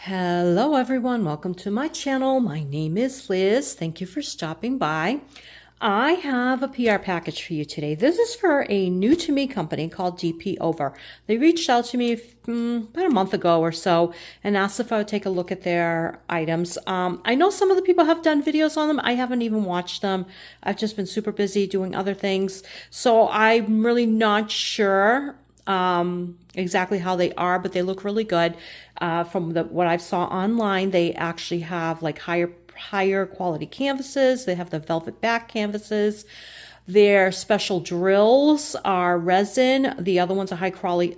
Hello everyone, welcome to my channel. My name is Liz. Thank you for stopping by. I have a PR package for you today. This is for a new to me company called DPOVER. They reached out to me about a month ago or so and asked if I would take a look at their items. I know some of the people have done videos on them. I haven't even watched them. I've just been super busy doing other things. So I'm really not sure exactly how they are, but they look really good. From what I saw online, they actually have like higher quality canvases. They have the velvet back canvases. Their special drills are resin. The other ones are high quality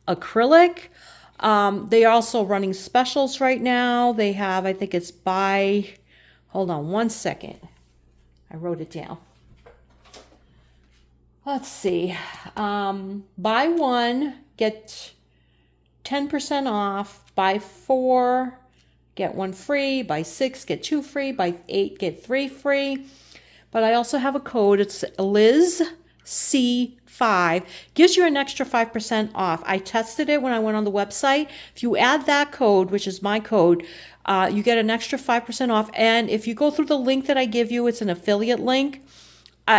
acrylic. They are also running specials right now. They have, I think it's hold on one second. I wrote it down. Let's see, buy one, get 10% off, buy 4, get 1 free, buy 6, get 2 free, buy 8, get 3 free. But I also have a code, it's LizC5, gives you an extra 5% off. I tested it when I went on the website. If you add that code, which is my code, you get an extra 5% off. And if you go through the link that I give you, it's an affiliate link.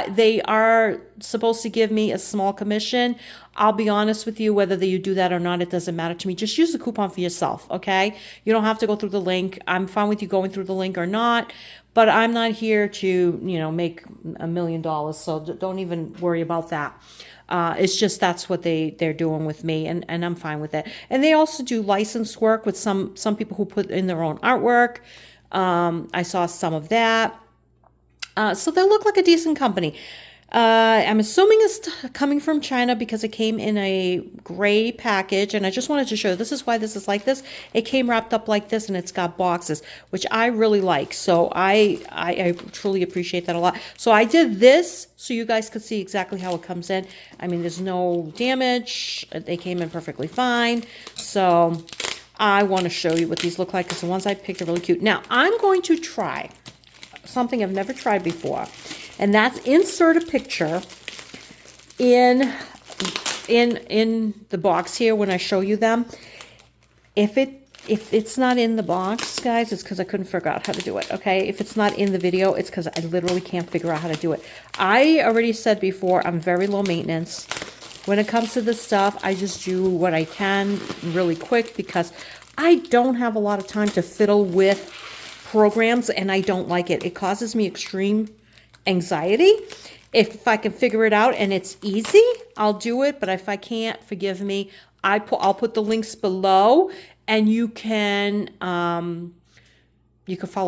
They are supposed to give me a small commission. I'll be honest with you, whether you do that or not, it doesn't matter to me. Just use the coupon for yourself, okay? You don't have to go through the link. I'm fine with you going through the link or not, but I'm not here to, make $1 million, so don't even worry about that. It's just that's what they're doing with me, and I'm fine with it. And they also do licensed work with some people who put in their own artwork. I saw some of that. So they look like a decent company. I'm assuming it's coming from China because it came in a gray package. And I just wanted to show you, this is why this is like this. It came wrapped up like this and it's got boxes, which I really like. So I truly appreciate that a lot. So I did this so you guys could see exactly how it comes in. I mean, there's no damage. They came in perfectly fine. So I want to show you what these look like because the ones I picked are really cute. Now I'm going to try something I've never tried before, and that's insert a picture in the box here when I show you them. If it's not in the box, guys, it's because I couldn't figure out how to do it, okay? If it's not in the video, it's because I literally can't figure out how to do it. I already said before, I'm very low maintenance. When it comes to this stuff, I just do what I can really quick because I don't have a lot of time to fiddle with programs, and I don't like it. It causes me extreme anxiety. If I can figure it out and it's easy, I'll do it. But if I can't, forgive me. I'll put the links below, and you can follow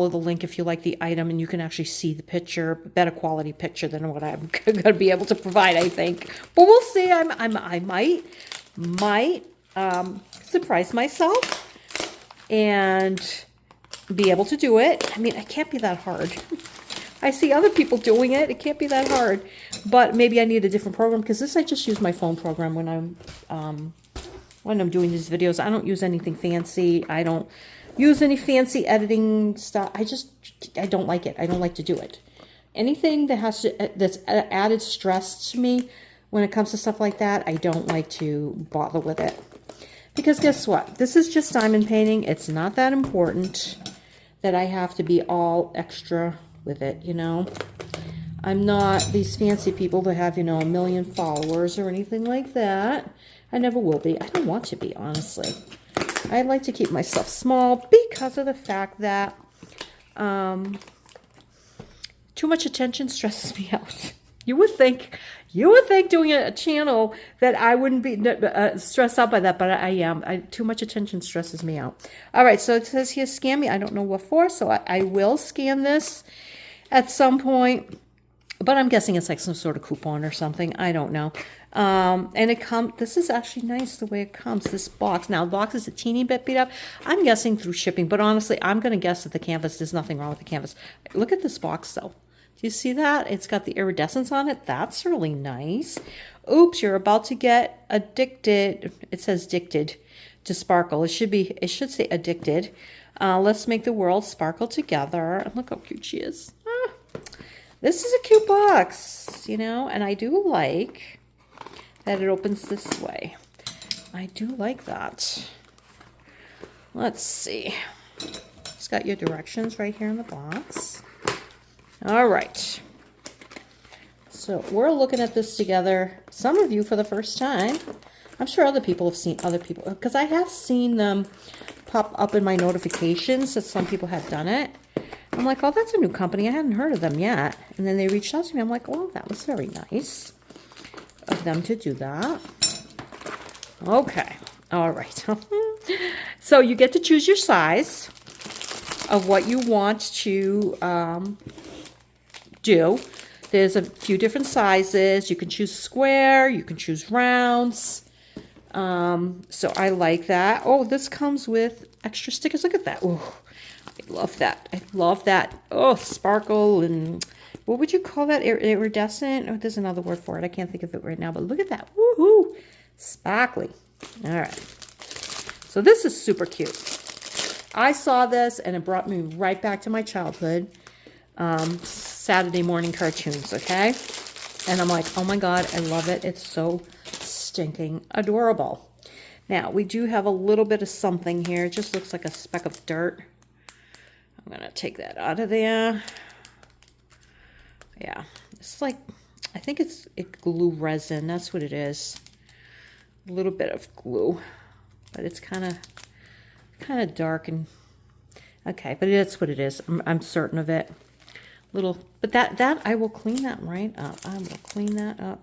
the link if you like the item, and you can actually see the picture, better quality picture than what I'm going to be able to provide, I think. But we'll see. I might surprise myself and be able to do it. I mean, it can't be that hard. I see other people doing it. It can't be that hard. But maybe I need a different program because this I just use my phone program when I'm doing these videos. I don't use anything fancy. I don't use any fancy editing stuff. I don't like it. I don't like to do it. Anything that that's added stress to me when it comes to stuff like that, I don't like to bother with it. Because guess what? This is just diamond painting. It's not that important that I have to be all extra with it, I'm not these fancy people that have, 1 million followers or anything like that. I never will be. I don't want to be, honestly. I like to keep myself small because of the fact that too much attention stresses me out. You would think doing a channel that I wouldn't be stressed out by that, but I am. Too much attention stresses me out. All right, so it says here, scan me. I don't know what for, so I will scan this at some point. But I'm guessing it's like some sort of coupon or something. I don't know. And this is actually nice the way it comes, this box. Now, the box is a teeny bit beat up. I'm guessing through shipping, but honestly, I'm going to guess that the canvas, there's nothing wrong with the canvas. Look at this box, though. Do you see that? It's got the iridescence on it. That's really nice. Oops, you're about to get addicted. It says addicted to sparkle. It should say addicted. Let's make the world sparkle together. Look how cute she is. This is a cute box, and I do like that it opens this way. I do like that. Let's see. It's got your directions right here in the box. All right. So we're looking at this together. Some of you for the first time. I'm sure other people have seen other people, because I have seen them pop up in my notifications that some people have done it. I'm like, oh, that's a new company. I hadn't heard of them yet. And then they reached out to me. I'm like, well, that was very nice of them to do that. Okay. All right. So you get to choose your size of what you want to do. There's a few different sizes. You can choose square. You can choose rounds. So I like that. Oh, this comes with extra stickers. Look at that. Oh, I love that. I love that. Oh, sparkle and what would you call that? Iridescent? Oh, there's another word for it. I can't think of it right now, but look at that. Woohoo! Sparkly. All right. So this is super cute. I saw this and it brought me right back to my childhood. Saturday morning cartoons, okay? And I'm like, oh my God, I love it. It's so stinking adorable. Now, we do have a little bit of something here. It just looks like a speck of dirt. I'm going to take that out of there. Yeah, it's like, I think it's glue resin. That's what it is. A little bit of glue, but it's kind of dark and okay, but that's what it is. I'm certain of it. But that I will clean that right up. I will clean that up.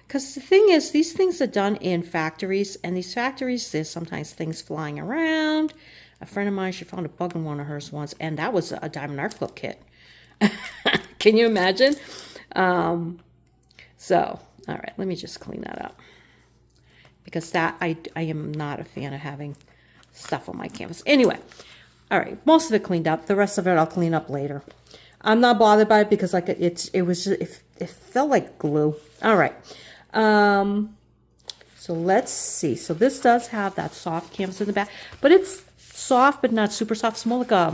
Because the thing is, these things are done in factories, and these factories, there's sometimes things flying around. A friend of mine, she found a bug in one of hers once, and that was a diamond art clip kit. Can you imagine? So, all right, let me just clean that up. Because that, I am not a fan of having stuff on my canvas. Anyway, all right, most of it cleaned up. The rest of it I'll clean up later. I'm not bothered by it because like it felt like glue. All right. So let's see. So this does have that soft canvas in the back, but it's soft but not super soft. It's more like a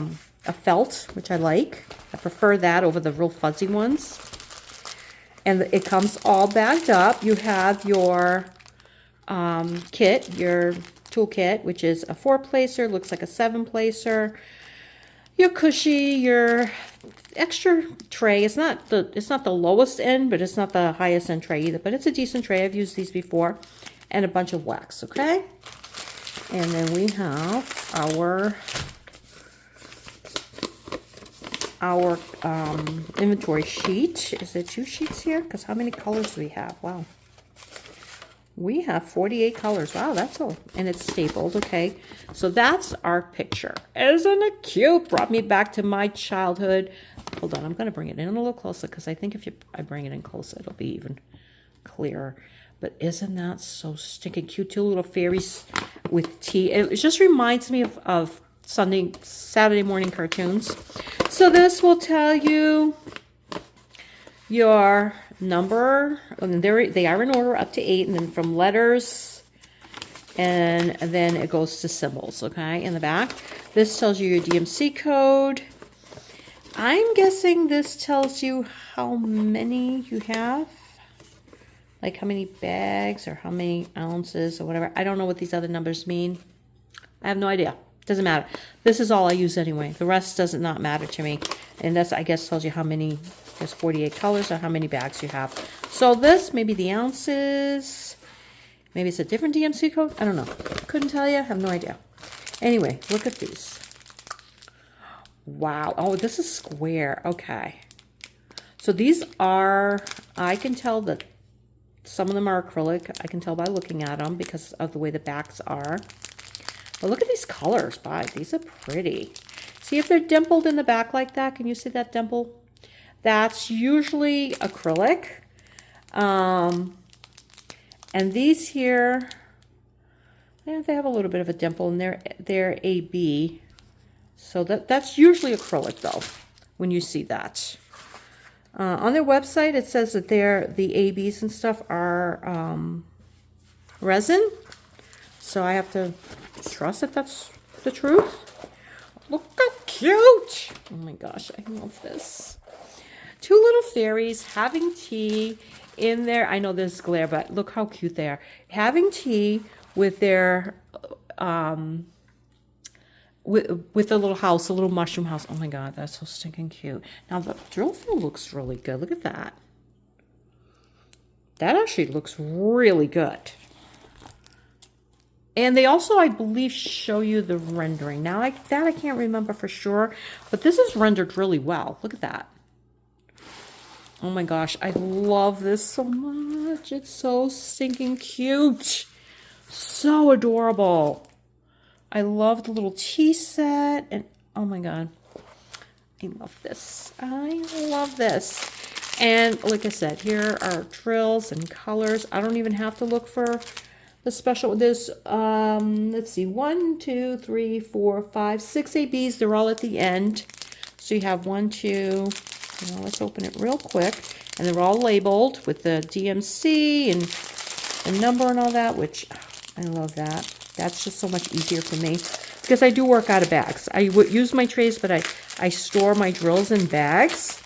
felt, which I like. I prefer that over the real fuzzy ones. And it comes all bagged up. You have your kit, your tool kit, which is a 4-placer, looks like a 7-placer. Your cushy, your extra tray. It's not the lowest end, but it's not the highest end tray either. But it's a decent tray. I've used these before, and a bunch of wax. Okay, and then we have our inventory sheet. Is there 2 sheets here? Because how many colors do we have? Wow. We have 48 colors. Wow, that's all. And it's stapled, okay? So that's our picture. Isn't it cute? Brought me back to my childhood. Hold on, I'm going to bring it in a little closer because I think if I bring it in closer, it'll be even clearer. But isn't that so stinking cute? 2 little fairies with tea. It just reminds me of Saturday morning cartoons. So this will tell you your number, and they are in order up to 8, and then from letters, and then it goes to symbols, okay, in the back. This tells you your DMC code. I'm guessing this tells you how many you have, like how many bags or how many ounces or whatever. I don't know what these other numbers mean. I have no idea. Doesn't matter. This is all I use anyway. The rest does not matter to me. And that's, I guess, tells you how many, there's 48 colors or how many bags you have. So this, maybe the ounces, maybe it's a different DMC code. I don't know. Couldn't tell you. I have no idea. Anyway, look at these. Wow. Oh, this is square. Okay. So these are, I can tell that some of them are acrylic. I can tell by looking at them because of the way the backs are. But look at these colors, bye. These are pretty. See if they're dimpled in the back like that? Can you see that dimple? That's usually acrylic. And these here, yeah, they have a little bit of a dimple, and they're AB. So that's usually acrylic though, when you see that. On their website, it says that the ABs and stuff are resin. So I have to trust that that's the truth. Look how cute. Oh my gosh, I love this. 2 little fairies having tea in there. I know there's glare, but look how cute they are. Having tea with their with the little house, a little mushroom house. Oh my God, that's so stinking cute. Now the drill field looks really good. Look at that. That actually looks really good. And they also, I believe, show you the rendering. Now, I can't remember for sure, but this is rendered really well. Look at that. Oh my gosh, I love this so much. It's so stinking cute. So adorable. I love the little tea set, and oh my God, I love this. I love this. And like I said, here are drills and colors. I don't even have to look for the special. There's, let's see, 1, 2, 3, 4, 5, 6 ABs. They're all at the end. So you have 1, 2, let's open it real quick. And they're all labeled with the DMC and the number and all that, which I love that. That's just so much easier for me because I do work out of bags. I would use my trays, but I store my drills in bags.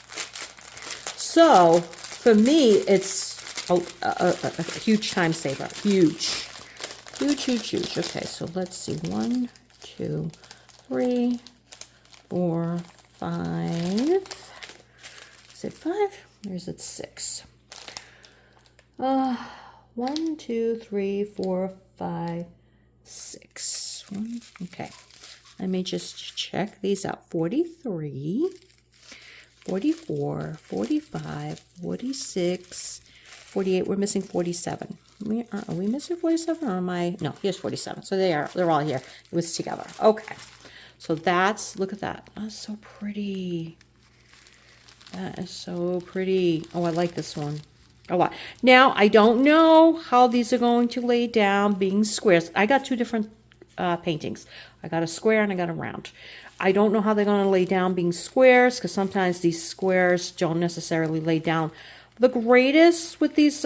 So for me, it's a huge time saver. Huge. Huge, huge, huge. Okay, so let's see. 1, 2, 3, 4, 5. Is it 5? Or is it 6? 1, 2, 3, 4, 5, 6. Okay. Let me just check these out. 43, 44, 45, 46, 48. We're missing 47. Are we missing 47 or am I? No, here's 47. So they're all here. It was together. Okay. So look at that. That's so pretty. That is so pretty. Oh, I like this one a lot. Now, I don't know how these are going to lay down being squares. I got two different paintings. I got a square and I got a round. I don't know how they're going to lay down being squares because sometimes these squares don't necessarily lay down the greatest with these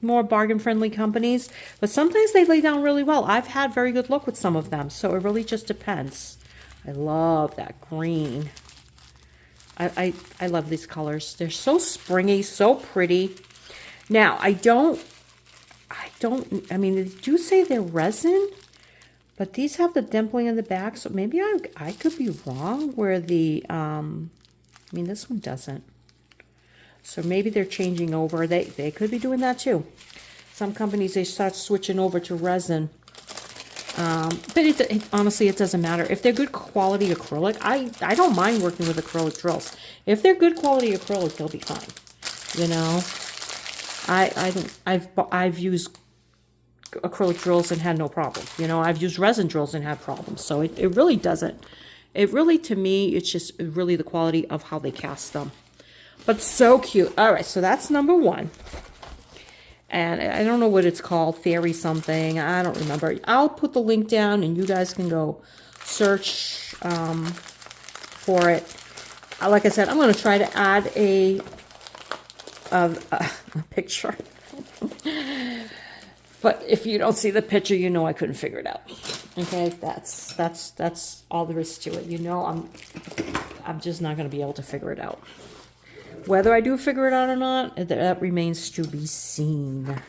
more bargain-friendly companies, but sometimes they lay down really well. I've had very good luck with some of them, so it really just depends. I love that green. I love these colors. They're so springy, so pretty. Now, I mean, they do say they're resin, but these have the dimpling in the back, so maybe I could be wrong where the, I mean, this one doesn't. So maybe they're changing over. They could be doing that too. Some companies, they start switching over to resin. But honestly, it doesn't matter. If they're good quality acrylic, I don't mind working with acrylic drills. If they're good quality acrylic, they'll be fine. You know, I've used acrylic drills and had no problem. You know, I've used resin drills and had problems. So it really doesn't. It really, to me, it's just really the quality of how they cast them. But so cute. All right, so that's number 1. And I don't know what it's called, Fairy something. I don't remember. I'll put the link down and you guys can go search for it. Like I said, I'm going to try to add a picture. But if you don't see the picture, you know I couldn't figure it out. Okay, that's all there is to it. You know, I'm just not going to be able to figure it out. Whether I do figure it out or not, that remains to be seen.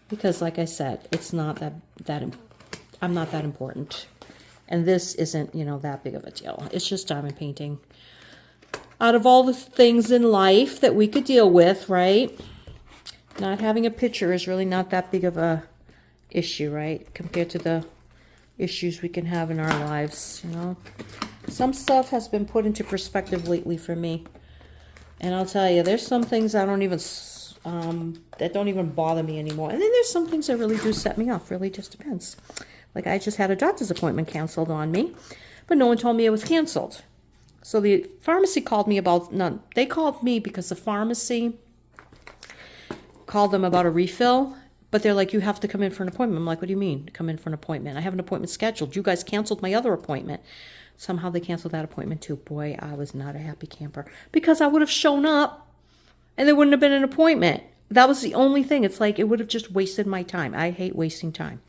Because, like I said, it's not I'm not that important. And this isn't, you know, that big of a deal. It's just diamond painting. Out of all the things in life that we could deal with, right? Not having a picture is really not that big of a issue, right? Compared to the issues we can have in our lives, you know? Some stuff has been put into perspective lately for me. And I'll tell you, there's some things I don't even, that don't even bother me anymore. And then there's some things that really do set me off. Really just depends. Like I just had a doctor's appointment canceled on me, but no one told me it was canceled. So the pharmacy called me about, no, they called me because the pharmacy called them about a refill, but they're like, you have to come in for an appointment. I'm like, what do you mean, come in for an appointment? I have an appointment scheduled. You guys canceled my other appointment. Somehow they canceled that appointment too. Boy, I was not a happy camper because I would have shown up and there wouldn't have been an appointment. That was the only thing. It's like it would have just wasted my time. I hate wasting time.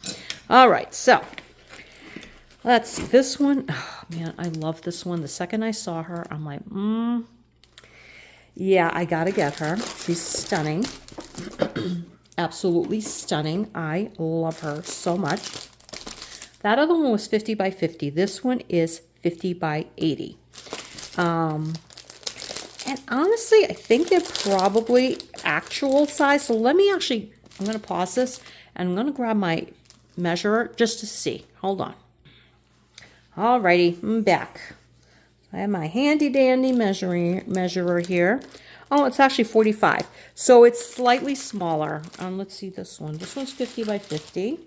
All right, so let's see. This one, oh, man, I love this one. The second I saw her, I'm like, yeah, I got to get her. She's stunning. Absolutely stunning. I love her so much. That other one was 50 by 50. This one is 50 by 80. And honestly, I think they're probably actual size. So let me actually, I'm going to pause this and I'm going to grab my measurer just to see. Hold on. Alrighty, I'm back. I have my handy dandy measurer here. Oh, it's actually 45. So it's slightly smaller. Let's see this one. This one's 50 by 50.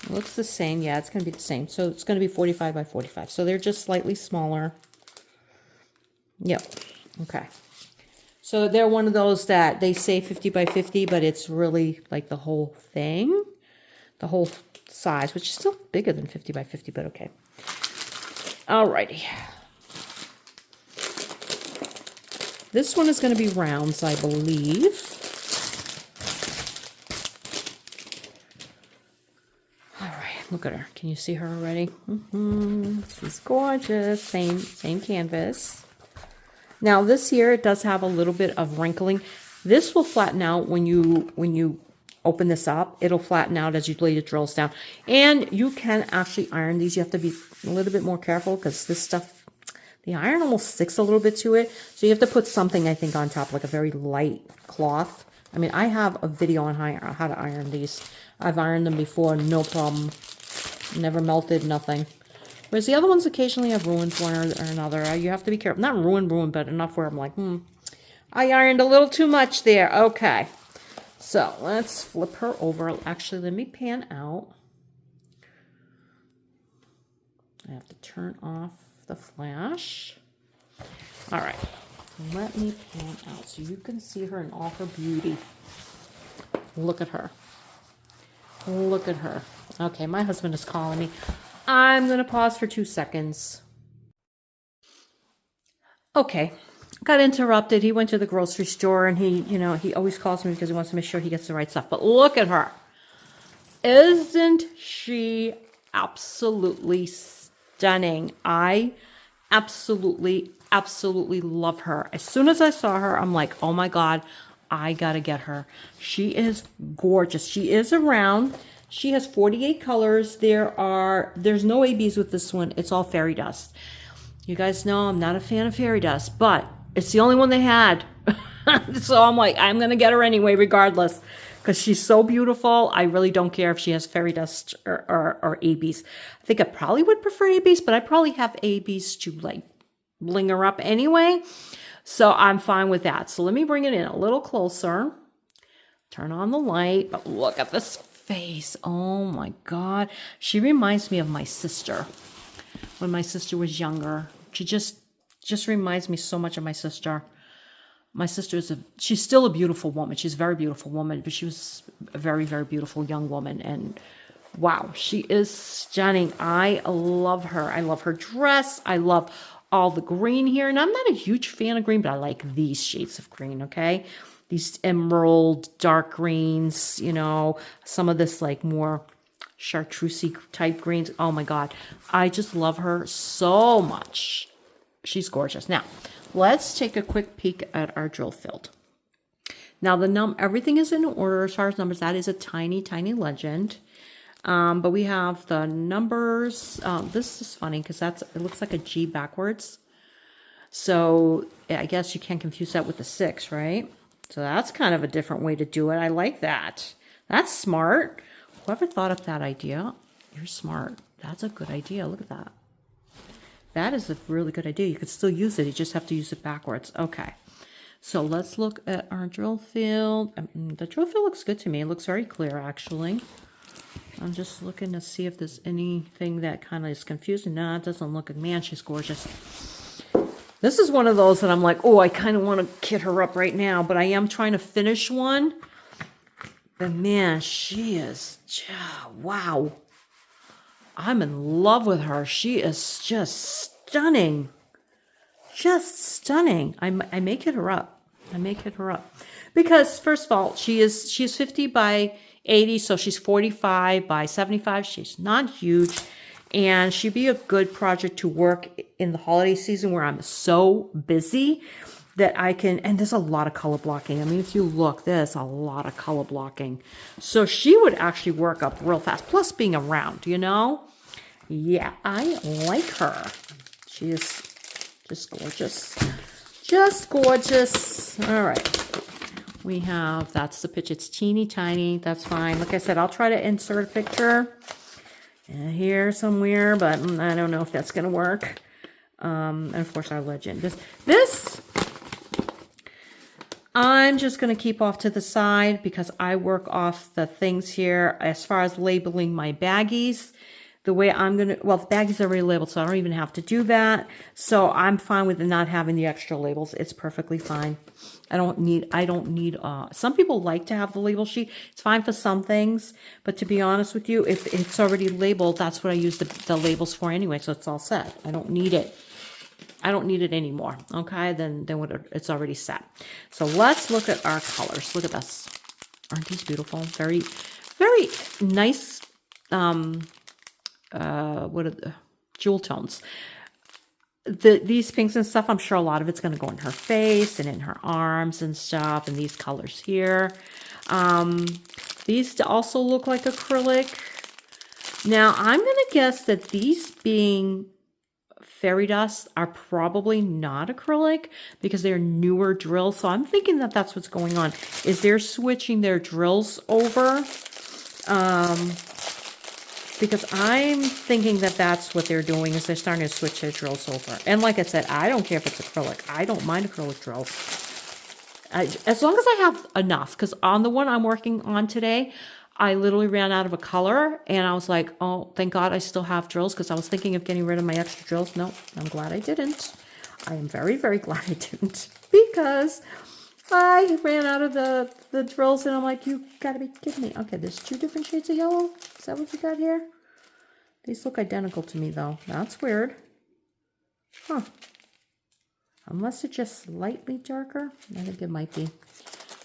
It looks the same. Yeah, it's going to be the same. So it's going to be 45 by 45. So they're just slightly smaller. Yep. Okay. So they're one of those that they say 50 by 50, but it's really like the whole thing, the whole size, which is still bigger than 50 by 50, but okay. Alrighty. This one is going to be rounds, I believe. Look at her. Can you see her already? She's gorgeous. Same canvas. Now this here, it does have a little bit of wrinkling. This will flatten out when you open this up. It'll flatten out as you lay the drills down. And you can actually iron these. You have to be a little bit more careful because this stuff, the iron almost sticks a little bit to it. So you have to put something, I think, on top, like a very light cloth. I mean, I have a video on how to iron these. I've ironed them before, no problem. Never melted, nothing. Whereas the other ones occasionally have ruined one or another. You have to be careful. Not ruined, but enough where I'm like, I ironed a little too much there. Okay. So let's flip her over. Actually, let me pan out. I have to turn off the flash. All right. Let me pan out so you can see her in all her beauty. Look at her. Look at her. Okay, my husband is calling me. I'm going to pause for 2 seconds. Okay, got interrupted. He went to the grocery store and he always calls me because he wants to make sure he gets the right stuff. But look at her. Isn't she absolutely stunning? I absolutely love her. As soon as I saw her, I'm like, oh my God, I got to get her. She is gorgeous. She is a round. She has 48 colors. There's no ABs with this one. It's all fairy dust. You guys know I'm not a fan of fairy dust, but it's the only one they had. So I'm like, I'm going to get her anyway, regardless, because she's so beautiful. I really don't care if she has fairy dust or ABs. I think I probably would prefer ABs, but I probably have ABs to like bling her up anyway. So I'm fine with that. So let me bring it in a little closer. Turn on the light, but look at this face. Oh my God. She reminds me of my sister when my sister was younger. She just reminds me so much of my sister. My sister she's still a beautiful woman. She's a very beautiful woman, but she was a very, very beautiful young woman. And wow, she is stunning. I love her. I love her dress. I love all the green here. And I'm not a huge fan of green, but I like these shades of green, okay? These emerald, dark greens, some of this like more chartreusey type greens. Oh my God. I just love her so much. She's gorgeous. Now, let's take a quick peek at our drill field. Now, everything is in order as far as numbers. That is a tiny, tiny legend. But we have the numbers. This is funny because it looks like a G backwards. So I guess you can't confuse that with the 6, right? So that's kind of a different way to do it. I like that. That's smart. Whoever thought up that idea, you're smart. That's a good idea. Look at that. That is a really good idea. You could still use it. You just have to use it backwards. Okay. So let's look at our drill field. The drill field looks good to me. It looks very clear, actually. I'm just looking to see if there's anything that kind of is confusing. No, it doesn't look good. Man, she's gorgeous. This is one of those that I'm like, oh, I kind of want to kit her up right now, but I am trying to finish one. But man, she is, wow. I'm in love with her. She is just stunning. Just stunning. I may kit her up. I may kit her up. Because, first of all, she's 50 by 80, so she's 45 by 75. She's not huge. And she'd be a good project to work in the holiday season where I'm so busy that I can, and there's a lot of color blocking. I mean, if you look, there's a lot of color blocking. So she would actually work up real fast, plus being around, you know? Yeah, I like her. She is just gorgeous. Just gorgeous. All right. We have, that's the pitch. It's teeny tiny. That's fine. Like I said, I'll try to insert a picture here somewhere, but I don't know if that's going to work. And of course, our legend. This I'm just going to keep off to the side because I work off the things here as far as labeling my baggies. The way I'm going to, well, the baggies are already labeled, so I don't even have to do that. So I'm fine with not having the extra labels. It's perfectly fine. I don't need, some people like to have the label sheet. It's fine for some things, but to be honest with you, if it's already labeled, that's what I use the labels for anyway, so it's all set. I don't need it. I don't need it anymore, okay? Then what, it's already set. So let's look at our colors. Look at this. Aren't these beautiful? Very, very nice, what are the jewel tones. These pinks and stuff, I'm sure a lot of it's going to go in her face and in her arms and stuff, and these colors here. These also look like acrylic. Now, I'm going to guess that these being fairy dust are probably not acrylic because they're newer drills. So I'm thinking that that's what's going on, is they're switching their drills over. Because I'm thinking that that's what they're doing, is they're starting to switch their drills over. And like I said, I don't care if it's acrylic. I don't mind acrylic drills. As long as I have enough. Because on the one I'm working on today, I literally ran out of a color. And I was like, oh, thank God I still have drills. Because I was thinking of getting rid of my extra drills. No, I'm glad I didn't. I am very, very glad I didn't. Because I ran out of the drills, and I'm like, you gotta be kidding me. Okay, there's 2 different shades of yellow. Is that what we got here? These look identical to me, though. That's weird. Huh. Unless it's just slightly darker. I think it might be.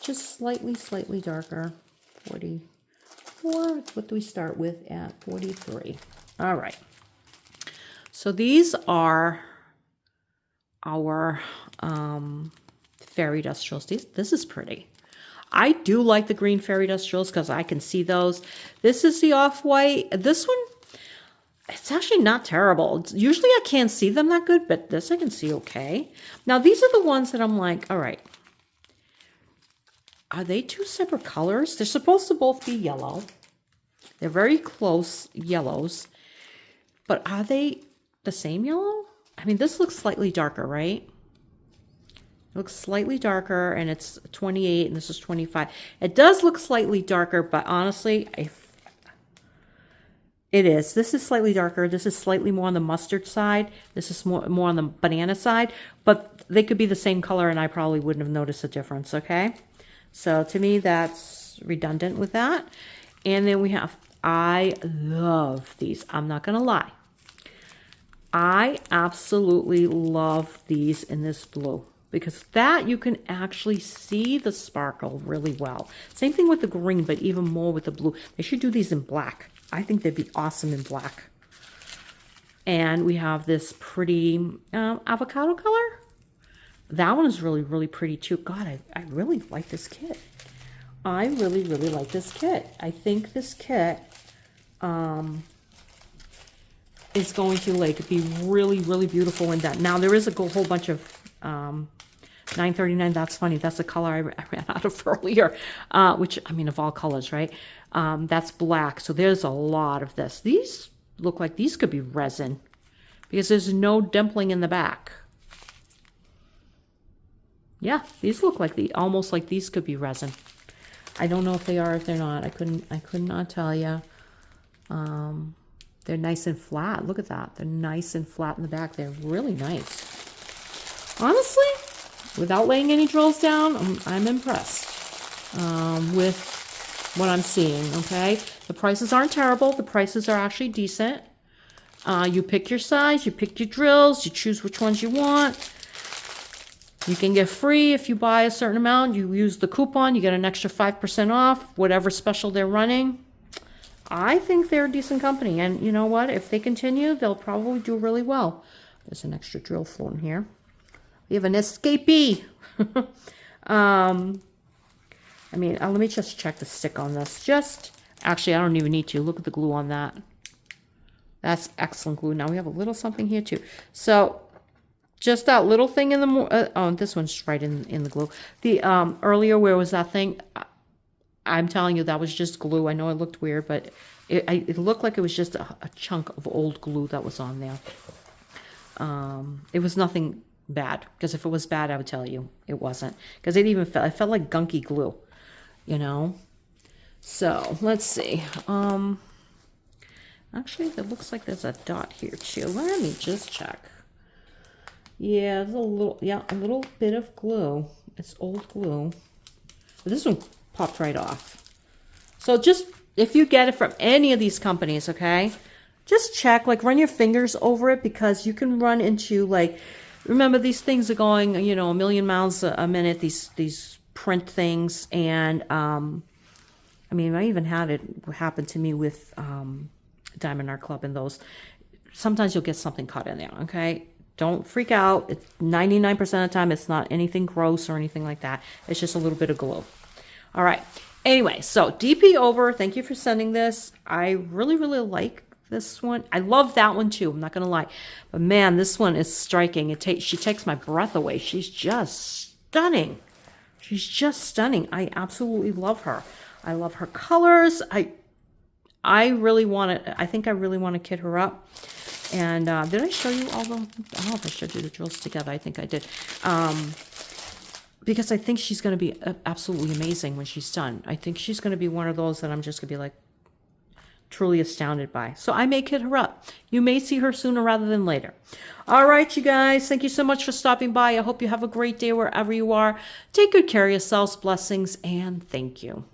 Just slightly darker. 44. What do we start with at 43? All right. So these are our fairy dust drills. This is pretty. I do like the green fairy dust drills because I can see those. This is the off-white. This one, it's actually not terrible. Usually I can't see them that good, but this I can see okay. Now these are the ones that I'm like, all right, are they 2 separate colors? They're supposed to both be yellow. They're very close yellows, but are they the same yellow? I mean, this looks slightly darker, right? It looks slightly darker, and it's 28, and this is 25. It does look slightly darker, but honestly, it is. This is slightly darker. This is slightly more on the mustard side. This is more on the banana side, but they could be the same color, and I probably wouldn't have noticed a difference, okay? So to me, that's redundant with that. And then we have, I love these. I'm not going to lie. I absolutely love these in this blue. Because that you can actually see the sparkle really well. Same thing with the green, but even more with the blue. They should do these in black. I think they'd be awesome in black. And we have this pretty avocado color. That one is really, really pretty too. God, I really like this kit. I really, really like this kit. I think this kit is going to like be really, really beautiful in that. Now there is a whole bunch of $9.39. That's funny. That's the color I ran out of earlier, which, I mean, of all colors, right? That's black. So there's a lot of this. These look like these could be resin because there's no dimpling in the back. Yeah, these look like almost like these could be resin. I don't know if they are, if they're not. I could not tell you. They're nice and flat. Look at that. They're nice and flat in the back. They're really nice. Honestly, without laying any drills down, I'm impressed with what I'm seeing, okay? The prices aren't terrible. The prices are actually decent. You pick your size, you pick your drills, you choose which ones you want. You can get free if you buy a certain amount. You use the coupon, you get an extra 5% off, whatever special they're running. I think they're a decent company. And you know what? If they continue, they'll probably do really well. There's an extra drill floating here. We have an escapee. I mean, let me just check the stick on this. Actually, I don't even need to. Look at the glue on that. That's excellent glue. Now we have a little something here too. So just that little thing in the, oh, this one's right in the glue. The, earlier, where was that thing? I'm telling you, that was just glue. I know it looked weird, but it looked like it was just a chunk of old glue that was on there. It was nothing bad, because if it was bad, I would tell you it wasn't, because it felt like gunky glue, you know. So let's see. Actually, it looks like there's a dot here too. Let me just check. Yeah, there's a little bit of glue. It's old glue, but this one popped right off. So just, if you get it from any of these companies, okay, just check, like run your fingers over it, because you can run into, like, remember, these things are going, you know, a million miles a minute, these print things. And, I mean, I even had it happen to me with, Diamond Art Club and those. Sometimes you'll get something caught in there, okay? Don't freak out. It's 99% of the time, it's not anything gross or anything like that. It's just a little bit of glue. All right. Anyway, so DPOVER, thank you for sending this. I really, really like this one. I love that one too, I'm not gonna lie. But man, this one is striking. She takes my breath away. She's just stunning. She's just stunning. I absolutely love her. I love her colors. I really want to, I think I really want to kit her up. And did I show you all the, I don't know if I showed you the drills together. I think I did. Because I think she's going to be absolutely amazing when she's done. I think she's going to be one of those that I'm just going to be like truly astounded by. So I may kit her up. You may see her sooner rather than later. All right, you guys. Thank you so much for stopping by. I hope you have a great day wherever you are. Take good care of yourselves. Blessings and thank you.